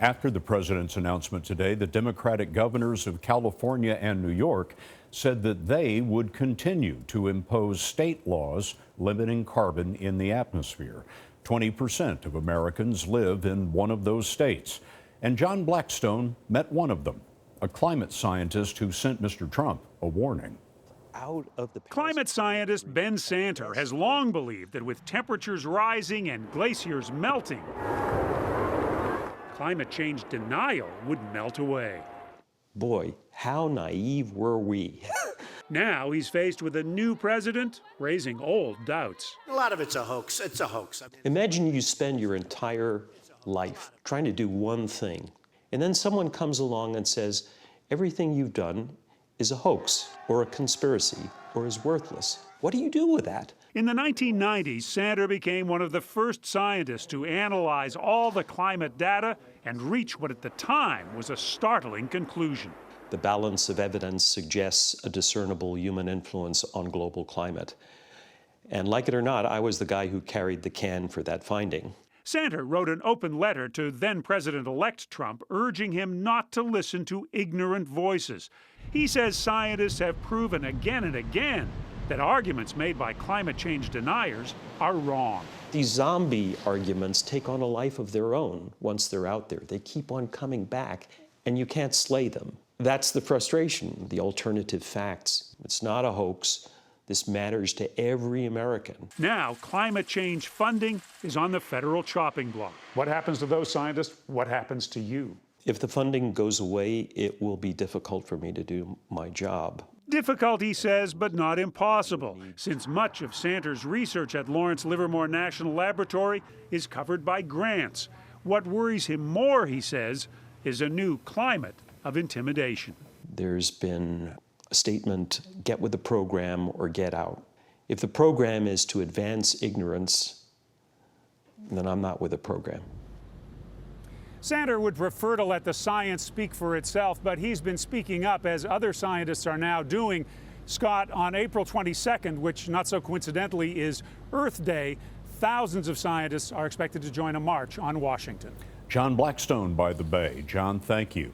After the president's announcement today, the Democratic governors of California and New York said that they would continue to impose state laws limiting carbon in the atmosphere. 20% of Americans live in one of those states. And John Blackstone met one of them, a climate scientist who sent Mr. Trump a warning. Climate scientist Ben Santer has long believed that with temperatures rising and glaciers melting, climate change denial would melt away. Boy, how naive were we? Now he's faced with a new president raising old doubts. A lot of it's a hoax. It's a hoax. Imagine you spend your entire life trying to do one thing, and then someone comes along and says, everything you've done is a hoax or a conspiracy or is worthless. What do you do with that? In the 1990s, Santer became one of the first scientists to analyze all the climate data and reach what at the time was a startling conclusion. The balance of evidence suggests a discernible human influence on global climate. And like it or not, I was the guy who carried the can for that finding. Santer wrote an open letter to then-President-elect Trump urging him not to listen to ignorant voices. He says scientists have proven again and again that arguments made by climate change deniers are wrong. These zombie arguments take on a life of their own once they're out there. They keep on coming back, and you can't slay them. That's the frustration, the alternative facts. It's not a hoax. This matters to every American. Now, climate change funding is on the federal chopping block. What happens to those scientists? What happens to you? If the funding goes away, it will be difficult for me to do my job. Difficult, he says, but not impossible, since much of Santer's research at Lawrence Livermore National Laboratory is covered by grants. What worries him more, he says, is a new climate of intimidation. There's been a statement, get with the program or get out. If the program is to advance ignorance, then I'm not with the program. Santer would prefer to let the science speak for itself, but he's been speaking up as other scientists are now doing. Scott, on April 22nd, which not so coincidentally is Earth Day, thousands of scientists are expected to join a march on Washington. John Blackstone by the Bay. John, thank you.